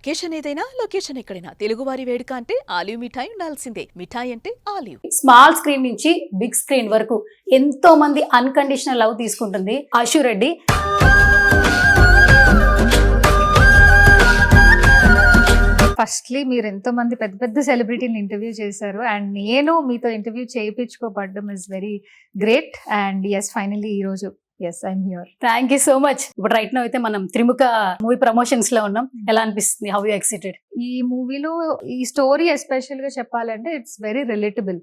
Location ఏదైనా location ఎక్కడైనా తెలుగువారి వేడుక అంటే ఆలివ్ మిఠాయి ఉండాల్సిందే. మిఠాయి అంటే ఆలివ్. స్మాల్ స్క్రీన్ నుంచి బిగ్ స్క్రీన్ వరకు ఎంతో మంది అన్కండిషనల్ లవ్ తీసుకుంటుంది ఆశు రెడ్డి. ఫస్ట్లీ మీరు ఎంతో మంది పెద్ద పెద్ద సెలబ్రిటీని ఇంటర్వ్యూ చేశారు అండ్ నేను మీతో ఇంటర్వ్యూ చేయించుకోబడ్డం is very great and yes finally ఈ రోజు yes I'm here. Thank you so much. ఇప్పుడు రైట్ నో అయితే మనం త్రిముఖ మూవీ ప్రమోషన్స్ లో ఉన్నాం. ఎలా అనిపిస్తుంది? How you excited? ఈ మూవీలో ఈ స్టోరీ ఎస్పెషల్ గా చెప్పాలంటే it's very relatable.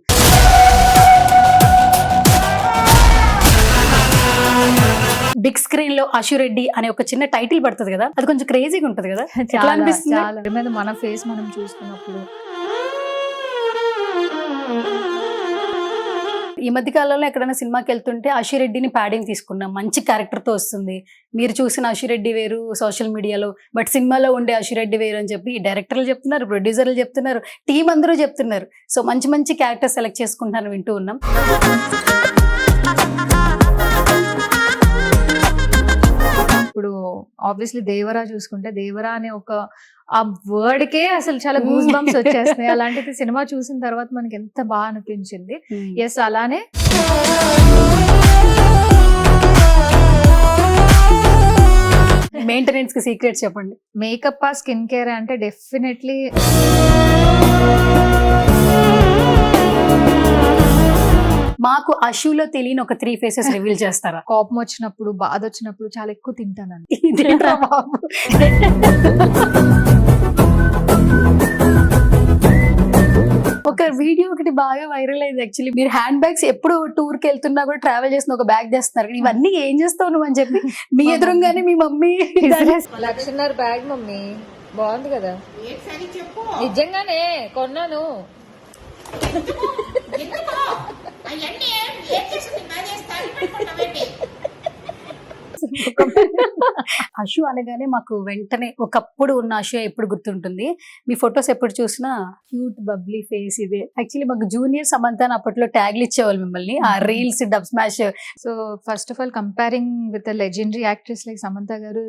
Big screen లో ఆశు రెడ్డి అనే ఒక చిన్న టైటిల్ పడుతుంది కదా, అది కొంచెం క్రేజీగా ఉంటది కదా. ఎలా అనిపిస్తుంది? చాలా మీద మన ఫేస్ మనం చూసుకున్నప్పుడు ఈ మధ్య కాలంలో ఎక్కడైనా సినిమాకి వెళ్తుంటే ఆశురెడ్డిని ప్యాడింగ్ తీసుకున్నాం. మంచి క్యారెక్టర్ తో వస్తుంది. మీరు చూసిన ఆశురెడ్డి వేరు సోషల్ మీడియాలో, బట్ సినిమాలో ఉండే ఆశురెడ్డి వేరు అని చెప్పి డైరెక్టర్లు చెప్తున్నారు, ప్రొడ్యూసర్లు చెప్తున్నారు, టీం అందరూ చెప్తున్నారు. సో మంచి మంచి క్యారెక్టర్ సెలెక్ట్ చేసుకుంటాను వింటూ ఉన్నాం. ఇప్పుడు ఆబ్వియస్లీ దేవరా చూసుకుంటే దేవరా అనే ఒక ఆ వర్డ్ కే అసలు చాలా గూస్ బంప్స్ వచ్చేస్తున్నాయి. అలాంటిది సినిమా చూసిన తర్వాత మనకి ఎంత బాగా అనిపించింది. ఎస్ అలానే మెయింటెనెన్స్ కి సీక్రెట్స్ చెప్పండి. మేకప్ ఆ స్కిన్ కేర్ అంటే డెఫినెట్లీ మాకు అశులో తెలియని ఒక 3 ఫేసెస్ రివీల్ చేస్తారా? కోపం వచ్చినప్పుడు బాధ వచ్చినప్పుడు చాలా ఎక్కువ తింటానండి. ఇదేంట్రా బాబు? ఒక వీడియో ఒకటి బాగా వైరల్ అయింది యాక్చువల్లీ. మీరు హ్యాండ్ బ్యాగ్స్ ఎప్పుడు టూర్ కి వెళ్తున్నా కూడా ట్రావెల్ చేసిన ఒక బ్యాగ్ చేస్తున్నారు. ఇవన్నీ ఏం చేస్తావు నువ్వు అని చెప్పి మీ ఎదురుగానే మీ మమ్మీ 1,50,000 బ్యాగ్ మమ్మీ బాగుంది కదా. నిజంగానే కొన్నాను. అశు అనగానే మాకు వెంటనే ఒకప్పుడు ఉన్న అశు ఎప్పుడు గుర్తుంటుంది. మీ ఫొటోస్ ఎప్పుడు చూసినా క్యూట్ బబ్లీ ఫేస్ ఇదే. యాక్చువల్లీ మాకు జూనియర్ సమంత అని అప్పట్లో ట్యాగ్లు ఇచ్చేవాళ్ళు మిమ్మల్ని, ఆ reels dub smash. So first of all comparing with legendary actress like Samantha garu,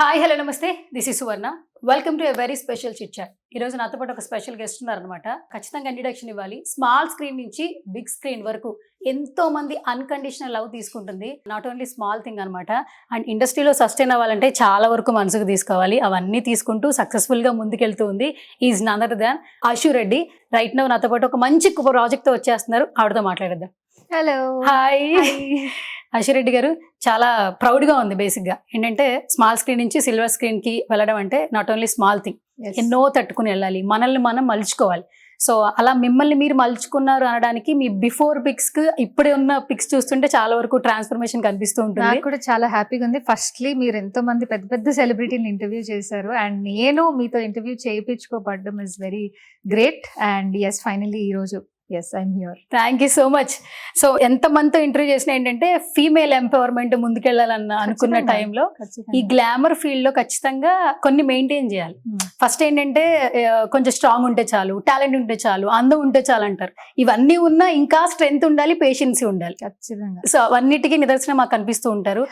hi hello నమస్తే, this is Suvarna. Welcome to a very special chit chat. ఈ రోజు నాతో పాటు ఒక స్పెషల్ గెస్ట్ ఉన్నారనమాట. ఖచ్చితంగా ఇంట్రడక్షన్ ఇవ్వాలి. స్మాల్ స్క్రీన్ నుంచి బిగ్ స్క్రీన్ వరకు ఎంతో మంది అన్కండిషనల్ లవ్ తీసుకుంటుంది. నాట్ ఓన్లీ స్మాల్ థింగ్ అనమాట. అండ్ ఇండస్ట్రీలో సస్టైన్ అవ్వాలంటే చాలా వరకు మనసుకు తీసుకోవాలి. అవన్నీ తీసుకుంటూ సక్సెస్ఫుల్ గా ముందుకెళ్తూ ఉంది is none other than Ashu Reddy. Right now నాతో పాటు ఒక మంచి ప్రాజెక్ట్ తో వచ్చేస్తున్నారు. ఆవిడతో మాట్లాడేద్దాం. హలో హాయ్ ఆశురెడ్డి గారు. చాలా ప్రౌడ్ గా ఉంది. బేసిక్ గా ఏంటంటే స్మాల్ స్క్రీన్ నుంచి సిల్వర్ స్క్రీన్ కి వెళ్ళడం అంటే నాట్ ఓన్లీ స్మాల్ థింగ్, ఎన్నో తట్టుకుని వెళ్ళాలి, మనల్ని మనం మలుచుకోవాలి. సో అలా మిమ్మల్ని మీరు మలుచుకున్నారు అనడానికి మీ బిఫోర్ పిక్స్ కి ఇప్పుడే ఉన్న పిక్స్ చూస్తుంటే చాలా వరకు ట్రాన్స్ఫర్మేషన్ కనిపిస్తూ ఉంటుంది. నాకు కూడా చాలా హ్యాపీగా ఉంది. ఫస్ట్లీ మీరు ఎంతో మంది పెద్ద పెద్ద సెలబ్రిటీని ఇంటర్వ్యూ చేశారు అండ్ నేను మీతో ఇంటర్వ్యూ చేయించుకోబడ్డం is very great and yes finally ఈ రోజు yes I'm here. Thank you so much. So ఎంత మందితో ఇంటర్వ్యూ చేసినా ఏంటంటే ఫీమేల్ ఎంపవర్మెంట్ ముందుకెళ్లాలన్న అనుకున్న టైంలో ఈ గ్లామర్ ఫీల్డ్ లో ఖచ్చితంగా కొన్ని మెయింటైన్ చేయాలి. ఫస్ట్ ఏంటంటే కొంచెం స్ట్రాంగ్ ఉంటే చాలు, టాలెంట్ ఉంటే చాలు, అందం ఉంటే చాలు అంటారు. ఇవన్నీ ఉన్నా ఇంకా స్ట్రెంగ్త్ ఉండాలి, పేషెన్సీ ఉండాలి. ఖచ్చితంగా. సో అవన్నిటికీ నిదర్శనం మాకు కనిపిస్తూ ఉంటారు.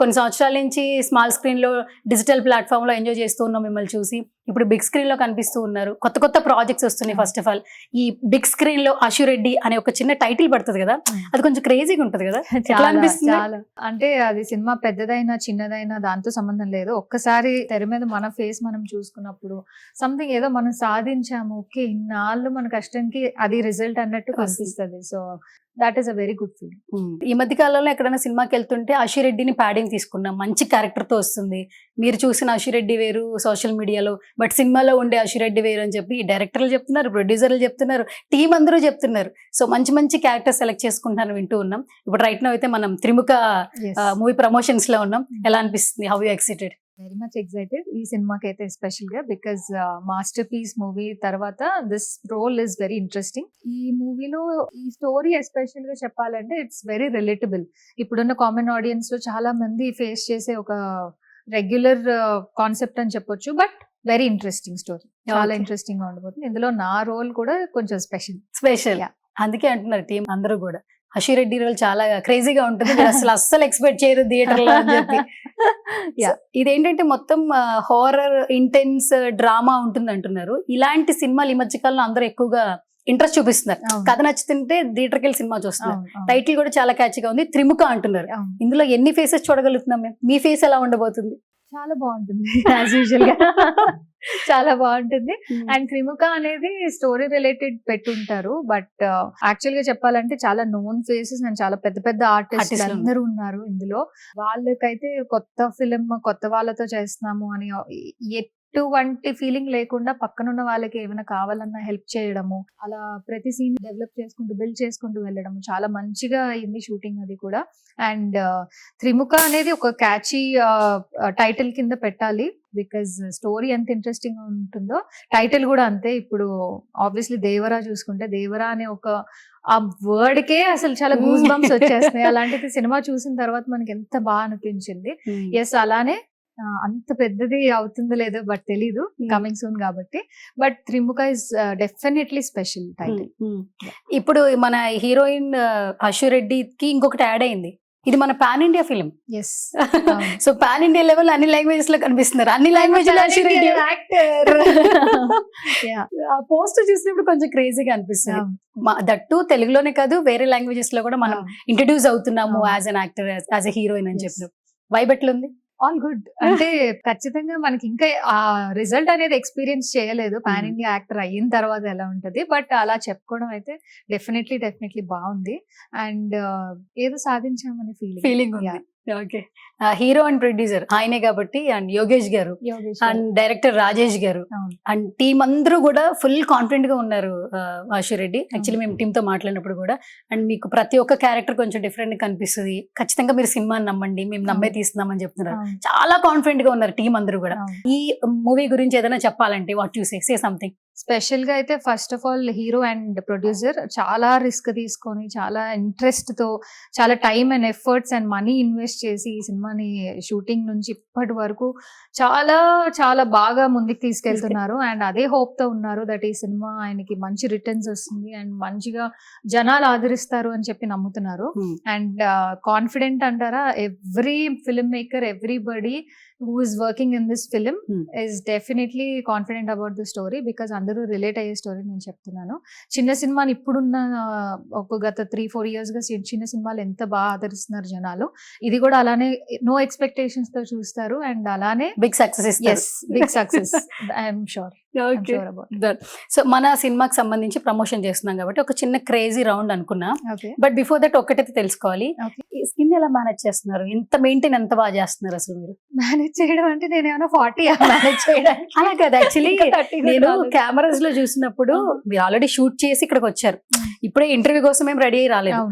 కొన్ని సంవత్సరాల నుంచి స్మాల్ స్క్రీన్ లో డిజిటల్ ప్లాట్ఫామ్ లో ఎంజాయ్ చేస్తూ ఉన్నాం మిమ్మల్ని చూసి. ఇప్పుడు బిగ్ స్క్రీన్ లో కనిపిస్తూ ఉన్నారు. కొత్త కొత్త ప్రాజెక్ట్స్ వస్తున్నాయి. ఫస్ట్ ఆఫ్ ఆల్ ఈ బిగ్ స్క్రీన్ లో ఆశు రెడ్డి అనే ఒక చిన్న టైటిల్ పడుతుంది కదా, అది కొంచెం క్రేజీగా ఉంటది కదా. ఎలా అనిపిస్తుంది? చాలా అంటే అది సినిమా పెద్దదైనా చిన్నదైనా దాంతో సంబంధం లేదు. ఒక్కసారి తెర మీద మన ఫేస్ మనం చూసుకున్నప్పుడు సంథింగ్ ఏదో మనం సాధించాము, ఓకే ఇన్నాళ్ళు మన కష్టంకి అది రిజల్ట్ అన్నట్టు కనిపిస్తుంది. So that is a very good feel. ఈ మధ్య కాలంలో ఎక్కడైనా సినిమాకి వెళ్తుంటే ఆశురెడ్డిని ప్యాడింగ్ తీసుకున్నాం. మంచి క్యారెక్టర్ తో వస్తుంది. మీరు చూసిన ఆశురెడ్డి వేరు సోషల్ మీడియాలో, బట్ సినిమాలో ఉండే ఆశురెడ్డి వేరు అని చెప్పి డైరెక్టర్లు చెప్తున్నారు, ప్రొడ్యూసర్లు చెప్తున్నారు, టీం అందరూ చెప్తున్నారు. సో మంచి మంచి క్యారెక్టర్ సెలెక్ట్ చేసుకుంటాను వింటూ ఉన్నాం. ఇప్పుడు రైట్ నో అయితే మనం త్రిముఖ మూవీ ప్రమోషన్స్ లో ఉన్నాం. ఎలా అనిపిస్తుంది? How you excited? Very much excited ఈ సినిమాకి అయితే ఎస్పెషల్ గా బికాస్ మాస్టర్ పీస్ మూవీ తర్వాత this role is very interesting. ఈ మూవీలో ఈ స్టోరీ ఎస్పెషల్ గా చెప్పాలంటే ఇట్స్ వెరీ రిలేటబుల్. ఇప్పుడున్న కామన్ ఆడియన్స్ లో చాలా మంది ఫేస్ చేసే ఒక రెగ్యులర్ కాన్సెప్ట్ అని చెప్పొచ్చు, బట్ వెరీ ఇంట్రెస్టింగ్ స్టోరీ. చాలా ఇంట్రెస్టింగ్ గా ఉండబోతుంది. ఇందులో నా రోల్ కూడా కొంచెం స్పెషల్. అందుకే అంటున్నారు టీం అందరూ కూడా. హషిరెడ్డి రోల్ చాలా క్రేజీగా ఉంటుంది, మీరు అస్సలు ఎక్స్పెక్ట్ చేయరు థియేటర్ లో అని చెప్పి. Yeah. ఇదేంటంటే మొత్తం హారర్ ఇంటెన్స్ డ్రామా ఉంటుంది అంటున్నారు. ఇలాంటి సినిమాలు ఈ మధ్య కాలంలో అందరూ ఎక్కువగా ఇంట్రెస్ట్ చూపిస్తున్నారు. అవును. కథ నచ్చుతుంటే థియేటర్కి వెళ్ళి సినిమా చూస్తున్నారు. అవును, అవును. టైటిల్ కూడా చాలా క్యాచ్గా ఉంది, త్రిముఖ అంటున్నారు. అవును. ఇందులో ఎన్ని ఫేసెస్ చూడగలుగుతున్నాం మేము? మీ ఫేస్ ఎలా ఉండబోతుంది? చాలా బాగుంటుంది యాజ్ యూజువల్ గా. చాలా బాగుంటుంది. అండ్ త్రిముఖ అనేది స్టోరీ రిలేటెడ్ పెట్టుంటారు, బట్ యాక్చువల్ గా చెప్పాలంటే చాలా నోన్ ఫేసెస్ అండ్ చాలా పెద్ద పెద్ద ఆర్టిస్ట్ Artists అందరూ ఉన్నారు ఇందులో. వాళ్ళకైతే కొత్త ఫిలిం కొత్త వాళ్ళతో చేస్తున్నాము అని ఎటువంటి ఫీలింగ్ లేకుండా పక్కనున్న వాళ్ళకి ఏమైనా కావాలన్నా హెల్ప్ చేయడము, అలా ప్రతి సీన్ డెవలప్ చేసుకుంటూ బిల్డ్ చేసుకుంటూ వెళ్ళడము చాలా మంచిగా అయింది షూటింగ్ అది కూడా. అండ్ త్రిముఖ అనేది ఒక క్యాచీ టైటిల్ కింద పెట్టాలి, బికాజ్ స్టోరీ ఎంత ఇంట్రెస్టింగ్ గా ఉంటుందో టైటిల్ కూడా అంతే. ఇప్పుడు ఆబ్వియస్లీ దేవరా చూసుకుంటే దేవరా అనే ఒక ఆ వర్డ్ కే అసలు చాలా గూస్ బంప్స్ వచ్చేస్తున్నాయి. అలాంటిది సినిమా చూసిన తర్వాత మనకి ఎంత బాగా అనిపించింది. ఎస్, అలానే అంత పెద్దది అవుతుందో లేదో బట్ తెలీదు, కమింగ్ సూన్ కాబట్టి. But Trimukha is definitely special title. ఇప్పుడు మన హీరోయిన్ హషిరెడ్డికి ఇంకొకటి యాడ్ అయింది, ఇది మన pan India film. Yes, so pan India level అన్ని లాంగ్వేజెస్ లో కనిపిస్తున్నారు, అన్ని లాంగ్వేజ్ పోస్ట్ చూసినప్పుడు కొంచెం క్రేజీగా అనిపిస్తుంది. దట్టు తెలుగులోనే కాదు వేరే లాంగ్వేజెస్ లో కూడా మనం ఇంట్రడ్యూస్ అవుతున్నాము as an actor, as a heroine అని చెప్పిన వైబ్ ఎట్లుంది? All good. అంటే ఖచ్చితంగా మనకి ఇంకా ఆ రిజల్ట్ అనేది ఎక్స్పీరియన్స్ చేయలేదు పాన్ ఇండియా యాక్టర్ అయిన తర్వాత ఎలా ఉంటది, బట్ అలా చెప్పుకోవడం అయితే డెఫినెట్లీ బాగుంది. అండ్ ఏదో సాధించామని ఫీలింగ్ ఉంది. ఓకే, హీరో అండ్ ప్రొడ్యూసర్ ఆయనే కాబట్టి, అండ్ యోగేష్ గారు అండ్ డైరెక్టర్ రాజేష్ గారు అండ్ టీం అందరూ కూడా ఫుల్ కాన్ఫిడెంట్ గా ఉన్నారు. హషిరెడ్డి యాక్చువల్లీ మేము టీమ్ తో మాట్లాడినప్పుడు కూడా, అండ్ మీకు ప్రతి ఒక్క క్యారెక్టర్ కొంచెం డిఫరెంట్ గా కనిపిస్తుంది, ఖచ్చితంగా మీరు సినిమాని నమ్మండి, మేము నమ్మే తీస్తున్నామని చెప్తున్నారు. చాలా కాన్ఫిడెంట్ గా ఉన్నారు టీం అందరూ కూడా. ఈ మూవీ గురించి ఏదైనా చెప్పాలంటే what you say something special గా అయితే first of all hero and producer చాలా రిస్క్ తీసుకొని చాలా ఇంట్రెస్ట్ తో చాలా time and efforts and money invest చేసి ఈ సినిమాని షూటింగ్ నుంచి ఇప్పటి వరకు చాలా చాలా బాగా ముందుకు తీసుకెళ్తున్నారు. అండ్ అదే హోప్ తో ఉన్నారు దట్ ఈ సినిమా ఆయనకి మంచి రిటర్న్స్ వస్తుంది అండ్ మంచిగా జనాలు ఆదరిస్తారు అని చెప్పి నమ్ముతున్నారు. అండ్ కాన్ఫిడెంట్ అంటారా, every film maker, everybody who is working in this film is definitely confident about the story, because అందరూ రిలేట్ అయ్యే స్టోరీ నేను చెప్తున్నాను. చిన్న సినిమాని ఇప్పుడున్న ఒక గత 3-4 years గా చిన్న సినిమాలు ఎంత బాగా ఆదరిస్తున్నారు జనాలు, ఇది కూడా అలానే నో ఎక్స్పెక్టేషన్స్ తో చూస్తారు అండ్ అలానే big success. Yes, big success I'm sure. So మన సినిమాకి సంబంధించి ప్రమోషన్ చేస్తున్నాం కాబట్టి ఒక చిన్న క్రేజీ రౌండ్ అనుకున్నా, బట్ బిఫోర్ దట్ ఒక్కటైతే తెలుసుకోవాలి, స్కిన్ ఎలా మేనేజ్ చేస్తున్నారు, ఎంత మెయింటైన్ ఎంత బాగా చేస్తున్నారు అసలు మీరు? మేనేజ్ చేయడం అంటే నేను ఏమైనా 40 మేనేజ్ చేయడానికి అలా కదా. యాక్చువల్లీ నేను కెమెరాస్ లో చూసినప్పుడు మీరు ఆల్రెడీ షూట్ చేసి ఇక్కడికి వచ్చారు, ఇప్పుడే ఇంటర్వ్యూ కోసం ఏం రెడీ అయ్యి రాలేదు,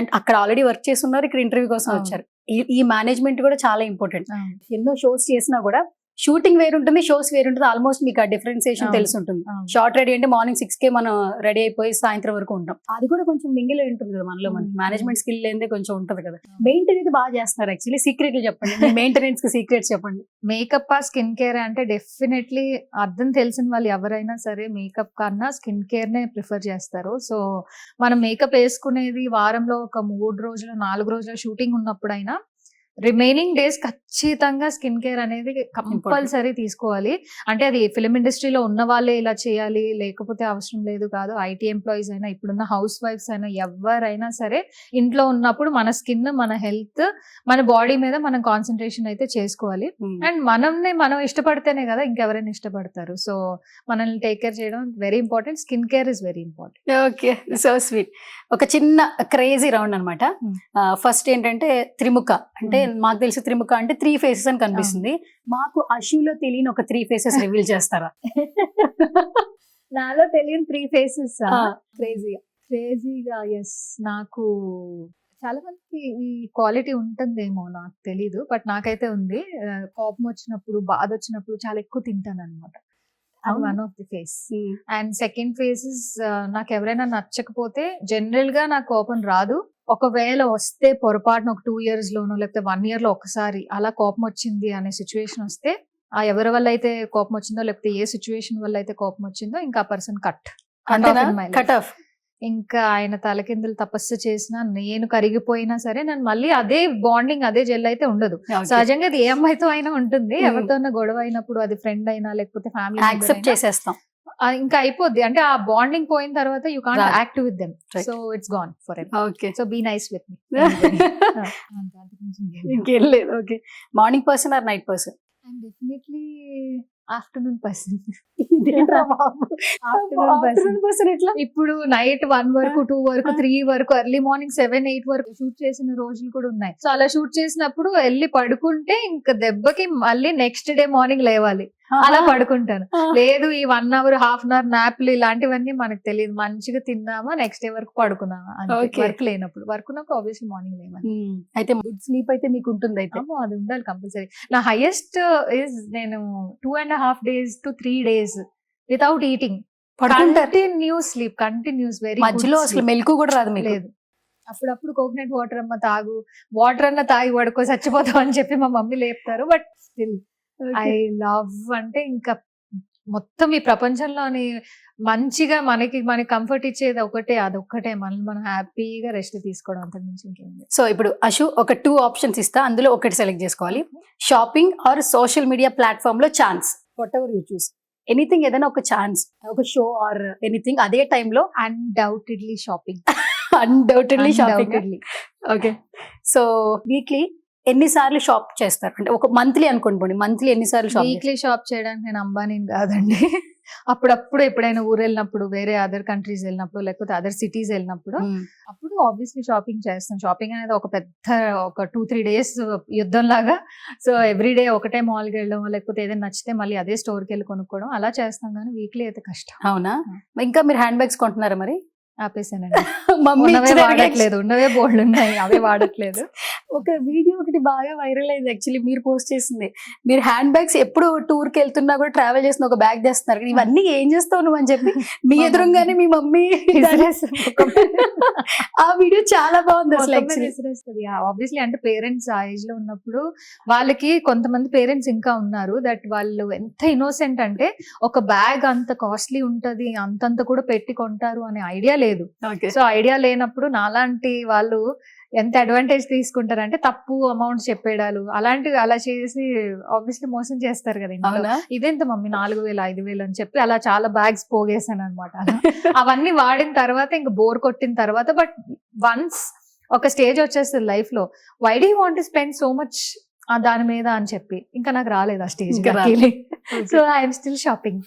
అండ్ అక్కడ ఆల్రెడీ వర్క్ చేస్తున్నారు, ఇక్కడ ఇంటర్వ్యూ కోసం వచ్చారు. ఈ మేనేజ్మెంట్ కూడా చాలా ఇంపార్టెంట్. ఎన్నో షోస్ చేసినా కూడా షూటింగ్ వేరుంటుంది, షోస్ వేరుంటుంది, ఆల్మోస్ట్ మీకు ఆ డిఫరెన్సియేషన్ తెలిసి ఉంటుంది. షార్ట్ రెడీ అంటే మార్నింగ్ 6 మనం రెడీ అయిపోయి సాయంత్రం వరకు ఉంటాం, అది కూడా కొంచెం మింగిల్ ఉంటుంది కదా మనలో. మనకి మేనేజ్మెంట్ స్కిల్ లేదే కొంచెం ఉంటది కదా. మెయింటైన్ బాగా చేస్తున్నారు. యాక్చువల్లీ సీక్రెట్లు చెప్పండి, మెయింటెనెన్స్ కి సీక్రెట్స్ చెప్పండి. మేకప్ స్కిన్ కేర్ అంటే డెఫినెట్లీ అర్థం తెలిసిన వాళ్ళు ఎవరైనా సరే మేకప్ కన్నా స్కిన్ కేర్ నే ప్రిఫర్ చేస్తారు. సో మనం మేకప్ వేసుకునేది వారంలో ఒక 3 రోజులు 4 రోజుల షూటింగ్ ఉన్నప్పుడైనా రిమైనింగ్ డేస్ ఖచ్చితంగా స్కిన్ కేర్ అనేది కంపల్సరీ తీసుకోవాలి. అంటే అది ఫిలిం ఇండస్ట్రీలో ఉన్న వాళ్ళే ఇలా చేయాలి లేకపోతే అవసరం లేదు కాదు. ఐటీ ఎంప్లాయీస్ అయినా ఇప్పుడున్న హౌస్ వైఫ్స్ అయినా ఎవరైనా సరే ఇంట్లో ఉన్నప్పుడు మన స్కిన్, మన హెల్త్, మన బాడీ మీద మనం కాన్సన్ట్రేషన్ అయితే చేసుకోవాలి. అండ్ మనం ఇష్టపడితేనే కదా ఇంకెవరైనా ఇష్టపడతారు. సో మనల్ని టేక్ కేర్ చేయడం very important. Skin care is very important. Okay, so sweet. ఒక చిన్న క్రేజీ రౌండ్ అనమాట. ఫస్ట్ ఏంటంటే త్రిముఖ అంటే మాకు తెలిసి త్రిముఖ అంటే 3 faces అని కనిపిస్తుంది. మాకు అషులో తెలియని ఒక 3 faces రివీల్ చేస్తారా? నాలో తెలియని 3 faces క్రేజీగా ఎస్. నాకు చాలా మందికి ఈ క్వాలిటీ ఉంటుందేమో నాకు తెలీదు, బట్ నాకైతే ఉంది. కోపం వచ్చినప్పుడు, బాధ వచ్చినప్పుడు చాలా ఎక్కువ తింటాను అనమాట. One of the face. And second faces, నాకు ఎవరైనా నచ్చకపోతే జనరల్ గా నాకు కోపం రాదు. ఒకవేళ వస్తే పొరపాటున ఒక 2 years లోనో లేకపోతే 1 year లో ఒకసారి అలా కోపం వచ్చింది అనే సిచ్యువేషన్ వస్తే, ఆ ఎవరి వల్ల అయితే కోపం వచ్చిందో లేకపోతే ఏ సిచ్యువేషన్ వల్ల అయితే కోపం వచ్చిందో ఇంకా ఆ పర్సన్ కట్ ఆఫ్. ఇంకా ఆయన తలకిందులు తపస్సు చేసినా నేను కరిగిపోయినా సరే నన్ను మళ్ళీ అదే బాండింగ్ అదే జెల్ అయితే ఉండదు. సహజంగా అది ఏ అమ్మాయితో అయినా ఉంటుంది. ఎవరితో గొడవ అయినప్పుడు అది ఫ్రెండ్ అయినా లేకపోతే ఫ్యామిలీ యాక్సెప్ట్ చేసేస్తాం. ఇంకా అయిపోద్ది. అంటే ఆ బాండింగ్ పోయిన తర్వాత you can't act with them. So it's gone forever. Okay, so be nice with me. ఇంకేం లేదు. Okay, morning person or night person? I'm definitely afternoon person. ఇప్పుడు నైట్ 1 వరకు 2 వరకు 3 వరకు ఎర్లీ మార్నింగ్ 7, 8 వరకు షూట్ చేసిన రోజులు కూడా ఉన్నాయి. సో అలా షూట్ చేసినప్పుడు వెళ్ళి పడుకుంటే ఇంకా దెబ్బకి మళ్ళీ నెక్స్ట్ డే మార్నింగ్ లేవాలి. అలా పడుకుంటాను. లేదు ఈ 1 hour, ½ hour నాప్లు ఇలాంటివన్నీ మనకు తెలియదు. మంచిగా తిన్నామా నెక్స్ట్ డే వరకు పడుకున్నామా. వర్క్ లేనప్పుడు, వర్క్ ఉన్నప్పుడు ఆబ్వియస్లీ మార్నింగ్ లేవాలి. అయితే గుడ్ స్లీప్ అయితే మీకు ఉంటుంది. అయితే అది ఉండాలి కంపల్సరీ. నా హైయెస్ట్ ఇస్ నేను 2.5 days to 3 days without eating continuous sleep. Continuous very మధ్యలో అసలు మెలకు కూడా రాదు మీకు? లేదు. అప్పుడప్పుడు కోకోనట్ వాటర్ అమ్మ తాగు, వాటర్ అన్న తాగి పడుకో చచ్చిపోతావు అని చెప్పి మా మమ్మీ లేపుతారు. బట్ స్టిల్ ఐ లవ్ అంటే ఇంకా మొత్తం ఈ ప్రపంచంలోని మంచిగా మనకి కంఫర్ట్ ఇచ్చేది ఒకటే, అదొక్కటే. మనం హ్యాపీగా రెస్ట్ తీసుకోవడం, అంతకు మించి ఇంకేంది. సో ఇప్పుడు అశు ఒక 2 ఆప్షన్స్ ఇస్తా, అందులో ఒకటి సెలెక్ట్ చేసుకోవాలి. Shopping or social media platform లో chance, whatever you choose. Anything, ఏదైనా ఒక ఛాన్స్, ఒక షో ఆర్ ఎనీథింగ్ అదే టైంలో. Undoubtedly shopping. Undoubtedly shopping. Okay, so weekly ఎన్నిసార్లు షాప్ చేస్తారు? అంటే ఒక మంత్లీ అనుకోండి, మంత్లీ ఎన్నిసార్లు షాప్? వీక్లీ షాప్ చేయడానికి నేను అంబానీ కాదండి. అప్పుడప్పుడు ఎప్పుడైనా ఊరు వెళ్ళినప్పుడు, వేరే అదర్ కంట్రీస్ వెళ్ళినప్పుడు, లేకపోతే అదర్ సిటీస్ వెళ్ళినప్పుడు అప్పుడు ఆబ్వియస్లీ షాపింగ్ చేస్తాను. షాపింగ్ అనేది ఒక పెద్ద ఒక 2-3 days యుద్ధం లాగా. సో ఎవ్రీడే ఒకటే మాల్కి వెళ్ళడం, లేకపోతే ఏదైనా నచ్చితే మళ్ళీ అదే స్టోర్కి వెళ్ళి కొనుక్కోవడం, అలా చేస్తాం. కానీ వీక్లీ అయితే కష్టం. అవునా? ఇంకా మీరు హ్యాండ్ బ్యాగ్స్ కొంటున్నారా మరి? ఆపేసానండి. వాడట్లేదు, ఉన్నవే బోల్డ్ ఉన్నాయి, అవే వాడట్లేదు. ఒక వీడియో ఒకటి బాగా వైరల్ అయింది యాక్చువల్లీ, మీరు పోస్ట్ చేసింది. మీరు హ్యాండ్ బ్యాగ్స్ ఎప్పుడు టూర్ కి వెళ్తున్నా కూడా ట్రావెల్ చేసిన ఒక బ్యాగ్ తెస్తున్నారు, ఇవన్నీ ఏం చేస్తావు నువ్వు అని చెప్పి మీ ఎదురుగానే మీ మమ్మీ ఆ వీడియో చాలా బాగుంది అసలు. ఆబ్వియస్లీ అంటే పేరెంట్స్ ఆ ఏజ్ లో ఉన్నప్పుడు వాళ్ళకి, కొంతమంది పేరెంట్స్ ఇంకా ఉన్నారు దట్ వాళ్ళు ఎంత ఇన్నోసెంట్ అంటే ఒక బ్యాగ్ అంత కాస్ట్లీ ఉంటది, అంతంత కూడా పెట్టి కొంటారు అనే ఐడియా లేదు. సో ఐడియా లేనప్పుడు నాలాంటి వాళ్ళు ఎంత అడ్వాంటేజ్ తీసుకుంటారంటే తప్పు అమౌంట్ చెప్పేడాలు అలాంటివి అలా చేసి ఆబ్వియస్లీ మోసం చేస్తారు కదా. ఇదెంత మమ్మీ 4,000 5,000 అని చెప్పి అలా చాలా బ్యాగ్స్ పోగేసాను అనమాట. అవన్నీ వాడిన తర్వాత ఇంకా బోర్ కొట్టిన తర్వాత, బట్ వన్స్ ఒక స్టేజ్ వచ్చేస్తుంది లైఫ్ లో, why do you want to spend so much దాని మీద అని చెప్పి ఇంకా నాకు రాలేదు ఆ stage. So I'm still shopping.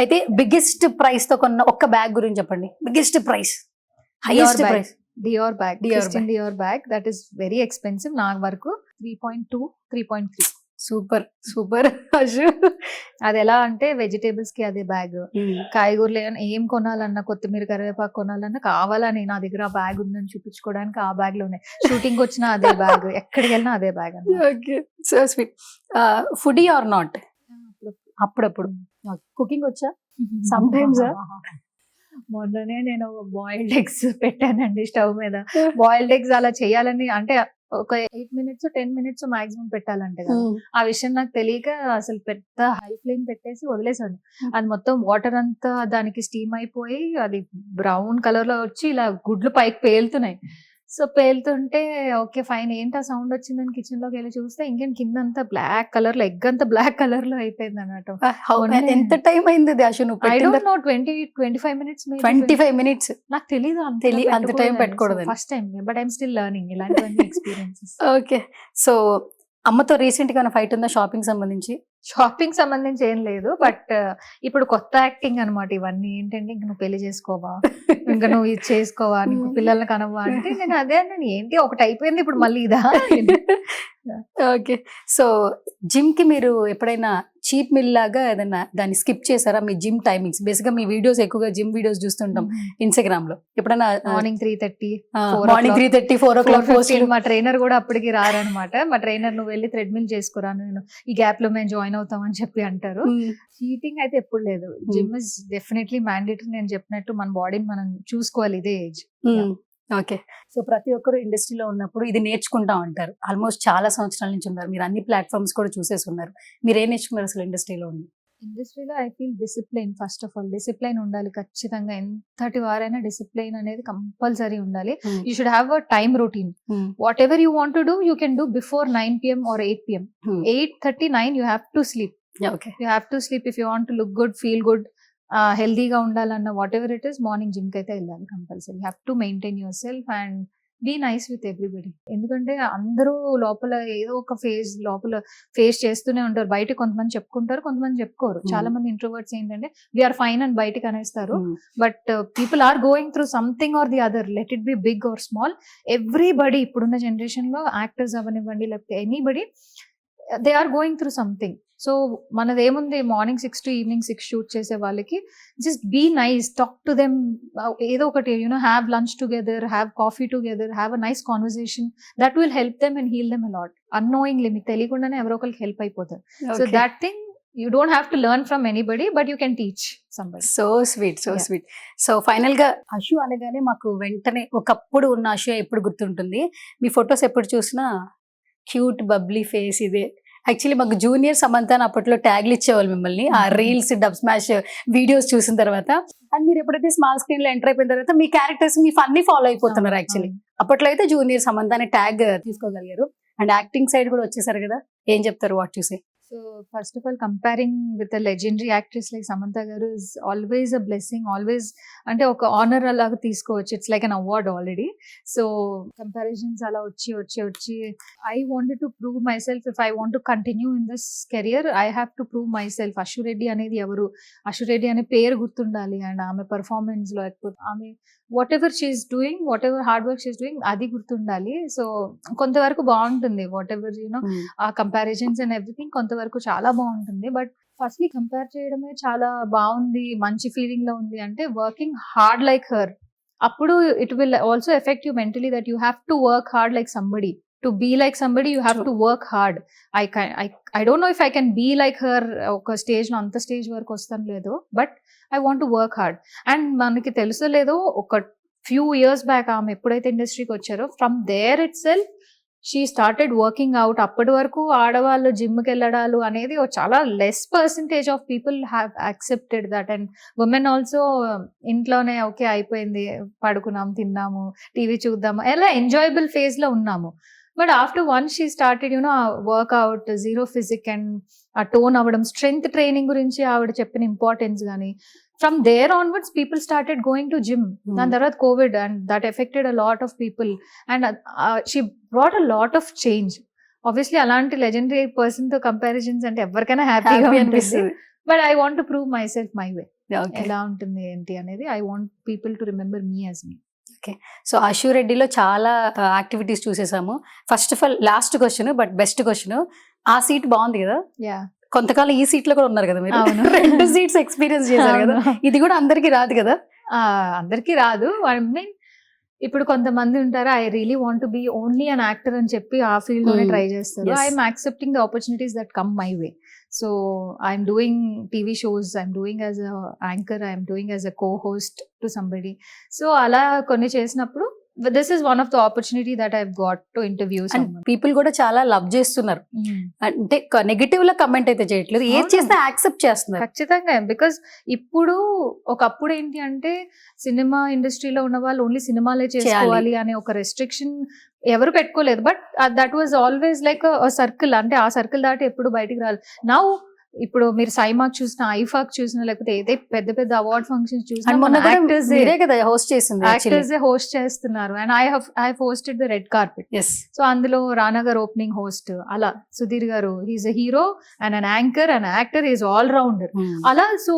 అయితే బిగ్గెస్ట్ ప్రైస్ తో కొన్న ఒక్క బ్యాగ్ గురించి చెప్పండి. Biggest price, highest price. Dior bag, Christian Dior bag, that is very expensive. నా వరకు 3.2, 3.3. Super super. అది ఎలా అంటే వెజిటేబుల్స్ కి అదే బ్యాగ్, కాయగూరలు ఏం కొనాలన్నా, కొత్తిమీర కరివేపాకు కొనాలన్నా కావాలని నా దగ్గర ఆ బ్యాగ్ ఉందని చూపించుకోవడానికి ఆ బ్యాగ్ లోనే, షూటింగ్ వచ్చినా అదే బ్యాగ్, ఎక్కడికి వెళ్ళినా అదే bag. So sweet. Foodie or not? అప్పుడప్పుడు. కుకింగ్ వచ్చా? Sometimes. మొన్ననే నేను బాయిల్డ్ ఎగ్స్ పెట్టానండి స్టవ్ మీద. బాయిల్డ్ ఎగ్స్ అలా చేయాలని అంటే ఒక 8 minutes 10 minutes మాక్సిమం పెట్టాలంటే కదా, ఆ విషయం నాకు తెలియక అసలు పెద్ద హై ఫ్లేమ్ పెట్టేసి వదిలేసాను. అది మొత్తం వాటర్ అంతా దానికి స్టీమ్ అయిపోయి అది బ్రౌన్ కలర్ లో వచ్చి ఇలా గుడ్లు పైకి పేలుతున్నాయి. సో పేలుతుంటే ఓకే ఫైన్, ఏంటి ఆ సౌండ్ వచ్చిందని కిచెన్ లోకి వెళ్ళి చూస్తే ఇంకేం కింద అంతా బ్లాక్ కలర్ లో, ఎగ్ అంతా బ్లాక్ కలర్ లో అయిపోయింది అన్నట్టు. ఎంత టైం అయింది Ashu? I don't know, 20-25 minutes. 25 minutes నాకు తెలీదు అంత టైం పెట్టుకోవడం. First time, but I'm still learning ఇలాంటివన్నీ ఎక్స్పీరియన్సెస్. ఓకే, సో అమ్మతో రీసెంట్ గా ఫైట్ ఉందా షాపింగ్ సంబంధించి? షాపింగ్ సంబంధించి ఏం లేదు, బట్ ఇప్పుడు కొత్త యాక్టింగ్ అనమాట ఇవన్నీ. ఏంటంటే ఇంక నువ్వు పెళ్లి చేసుకోవా, ఇంకా నువ్వు ఇది చేసుకోవా, నీకు పిల్లల్ని కనవా అంటే నేను అదే అన్నాను, ఏంటి ఒకటి అయిపోయింది ఇప్పుడు మళ్ళీ ఇదా. ఓకే, సో జిమ్ కి మీరు ఎప్పుడైనా చీప్ మిల్ లాగా ఏదైనా దాన్ని స్కిప్ చేశారా? మీ జిమ్ టైమింగ్స్, బేసిక్ గా మీ వీడియోస్ ఎక్కువగా జిమ్ వీడియోస్ చూస్తుంటాం ఇన్స్టాగ్రామ్ లో. ఎప్పుడైనా మార్నింగ్ 3:30, 4 o'clock మా ట్రైనర్ కూడా అప్పటికి రారనమాట. మా ట్రైనర్ నువ్వు వెళ్ళి థ్రెడ్మిల్ చేసుకురా, నేను ఈ గ్యాప్ లో మేము జాయిన్ అవుతాం అని చెప్పి అంటారు. చీటింగ్ అయితే ఎప్పుడు లేదు. Gym is definitely mandatory. నేను చెప్పినట్టు మన బాడీని మనం చూసుకోవాలి ఇదే ఏజ్. ఓకే, సో ప్రతి ఒక్కరు ఇండస్ట్రీలో ఉన్నప్పుడు ఇది నేర్చుకుంటాం అంటారు. ఆల్మోస్ట్ చాలా సంవత్సరాల నుంచి ఉన్నారు మీరు, అన్ని ప్లాట్ఫామ్స్ కూడా చూసేసి ఉన్నారు. మీరు ఏం నేర్చుకున్నారు అసలు ఇండస్ట్రీలో ఉంది? ఇండస్ట్రీలో I feel discipline. First of all discipline ఉండాలి ఖచ్చితంగా. ఎంతటి వారైనా డిసిప్లైన్ అనేది కంపల్సరీ ఉండాలి. You should have a time routine. What ever you want to do you can do before 9 PM or 8 PM. 8:39 you have to sleep. Okay. You have to sleep if you want to look good, feel good, హెల్దీగా ఉండాలన్న whatever it is morning gym కి అయితే వెళ్ళాలి compulsory. You have to maintain yourself and be nice with everybody. ఎందుకంటే అందరూ లోపల ఏదో ఒక ఫేస్ చేస్తూనే ఉంటారు. బయట కొంతమంది చెప్పుకుంటారు, కొంతమంది చెప్పుకోరు. చాలా మంది ఇంట్రోవర్ట్స్ ఏంటంటే వీఆర్ ఫైన్ అని బయటకు అనేస్తారు. But people are going through something or the other, let it be big or small. Everybody ఇప్పుడున్న జనరేషన్ లో యాక్టర్స్ అవనివ్వండి లేకపోతే anybody, they are going through something. So మనదేముంది, మార్నింగ్ 6 to evening 6 షూట్ చేసే వాళ్ళకి just be nice, talk to them, ఏదో ఒకటి have lunch together, have coffee together, have a nice conversation. That will help them and heal them a lot. Annoyingly మీకు తెలియకుండానే ఎవరో ఒకరికి help అయిపోతారు. So that thing you don't have to learn from anybody, but you can teach somebody. So sweet, so sweet. So final గా అశు అనగానే మాకు వెంటనే ఒకప్పుడు ఉన్న అశు ఎప్పుడు గుర్తుంటుంది. మీ ఫొటోస్ ఎప్పుడు చూసినా క్యూట్ బబ్లీ ఫేస్ ఇదే. యాక్చువల్లీ మాకు జూనియర్ సమంత అని అప్పట్లో ట్యాగ్లు ఇచ్చేవాళ్ళు మిమ్మల్ని, ఆ రీల్స్ డబ్ స్మాష్ వీడియోస్ చూసిన తర్వాత. అండ్ మీరు ఎప్పుడైతే స్మాల్ స్క్రీన్ లో ఎంటర్ అయిపోయిన తర్వాత మీ క్యారెక్టర్స్ మీ ఫన్నీ ఫాలో అయిపోతున్నారు. యాక్చువల్లీ అప్పట్లో అయితే జూనియర్ సమంత అనే ట్యాగ్ తీసుకోగలిగారు. అండ్ యాక్టింగ్ సైడ్ కూడా వచ్చేసారు కదా, ఏం చెప్తారు వాట్ చూసి? So first of all, comparing with a legendary actress like Samantha garu is always a blessing. Always ante oka honor alaga teeskovachu. It's like an award already. So comparisons ala వచ్చి I wanted to prove myself. If I want to continue in this career, I have to prove myself. Ashu Reddy anedi evaru, Ashu Reddy ane పేరు గుర్తుండాలి. And ఆమె performance లో లేకపోతే ఆమె whatever she's doing, whatever hard work she's doing, అది గుర్తుండాలి. So కొంతవరకు బాగుంటుంది వాట్ ఎవర్ ఆ కంపారిజన్స్ అండ్ ఎవ్రీథింగ్ కొంతవరకు చాలా బాగుంటుంది. బట్ ఫస్ట్లీ కంపేర్ చేయడమే చాలా బాగుంది, మంచి ఫీలింగ్ లో ఉంది అంటే వర్కింగ్ హార్డ్ లైక్ హర్. అప్పుడు it will also effect you mentally that you have to work hard like somebody. To be like somebody, you have to work hard. I don't know if I can be like her oka stage lo anta stage varaku vastam ledo, but I want to work hard. And manaki teluso ledo oka few years back aame eppudaithe industry ki vacharo, from there itself she started working out. అప్పటి వరకు ఆడవాళ్ళు gym కి వెళ్ళడాలు అనేది చాలా less percentage of people have accepted that. And women also ఇంట్లోనే okay అయిపోయింది, పడుకున్నాము, తిన్నాము, TV చూద్దాము, ఎలా ఎంజాయబుల్ ఫేజ్ లో ఉన్నాము. But after once she started workout, zero physique and ఆ టోన్ అవ్వడం, స్ట్రెంగ్త్ ట్రైనింగ్ గురించి ఆవిడ చెప్పిన ఇంపార్టెన్స్ కానీ, from there onwards people started going to gym. దాని తర్వాత Covid and that affected a lot of people and she brought a lot of change. Obviously అలాంటి legendary person తో comparisons అంటే ఎవరికైనా హ్యాపీగా అనిపిస్తుంది. But I want to prove myself my way. ఎలా ఉంటుంది ఏంటి అనేది I want people to remember me as me. Okay. So Ashu రెడ్డిలో చాలా యాక్టివిటీస్ చూసేసాము. First of all last question but best question, ఆ సీట్ బాగుంది కదా, కొంతకాలం ఈ సీట్ లో కూడా ఉన్నారు కదా మీరు, 2 సీట్స్ ఎక్స్పీరియన్స్ చేశారు కదా, ఇది కూడా అందరికి రాదు కదా? అందరికి రాదు. ఐ మీన్ ఇప్పుడు కొంతమంది ఉంటారు I really want to be only an actor అని చెప్పి ఆ ఫీల్డ్ లోనే ట్రై చేస్తారు. I'm accepting the opportunities that come my way. So I'm doing TV shows, I'm doing as a anchor, I'm doing as a co host to somebody. So అలా కొన్ని చేసినప్పుడు this is one of the opportunity that I've got to interview someone. People కూడా చాలా love చేస్తున్నారు. అంటే negative లో comment అయితే చేయట్లేదు, ఏది చేస్తే యాక్సెప్ట్ చేస్తున్నారు. ఖచ్చితంగా. బికాస్ ఇప్పుడు ఒకప్పుడు ఏంటి అంటే సినిమా ఇండస్ట్రీలో ఉన్న వాళ్ళు ఓన్లీ సినిమాలే చేసుకోవాలి అనే ఒక రెస్ట్రిక్షన్ ఎవరు పెట్టుకోలేదు. But that was always like circle. అంటే ఆ సర్కిల్ దాటి ఎప్పుడు బయటికి రాలేదు. నౌ ఇప్పుడు మీరు సైమాక్ చూసినా, ఐఫాక్ చూసినా, లేకపోతే ఏదైతే పెద్ద పెద్ద అవార్డ్ ఫంక్షన్స్ చూసినా యాక్టర్స్ హోస్ట్ చేస్తున్నారు. And I have hosted the red carpet. So అందులో రానా గారు ఓపెనింగ్ హోస్ట్, అలా Sudheer garu he's a hero and an anchor and actor, is all rounder. అలా so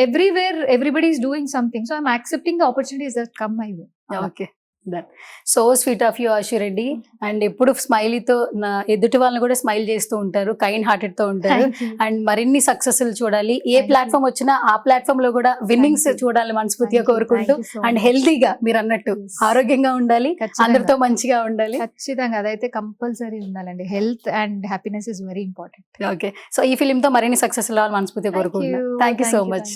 everywhere everybody is doing something, so I'm accepting the opportunities that come my way. Okay, that so sweet of you Ashu Reddy. And ఎప్పుడు స్మైలీతో నా ఎదుటి వాళ్ళని కూడా smile చేస్తూ ఉంటారు, kind hearted తో ఉంటారు. అండ్ మరిన్ని సక్సెస్లు చూడాలి, ఏ ప్లాట్ఫామ్ వచ్చినా ఆ ప్లాట్ఫామ్ లో కూడా విన్నింగ్స్ చూడాలి మనస్ఫూర్తిగా కోరుకుంటూ. అండ్ హెల్తీగా మీరు అన్నట్టు ఆరోగ్యంగా ఉండాలి, అందరితో మంచిగా ఉండాలి. ఖచ్చితంగా అదైతే కంపల్సరీ ఉండాలండి. Health and happiness is very important. Okay, so ఈ ఫిలిం తో మరిన్ని సక్సెస్ రావాలి మనస్ఫూర్తిగా కోరుకుంటున్నాను. Thank you so much.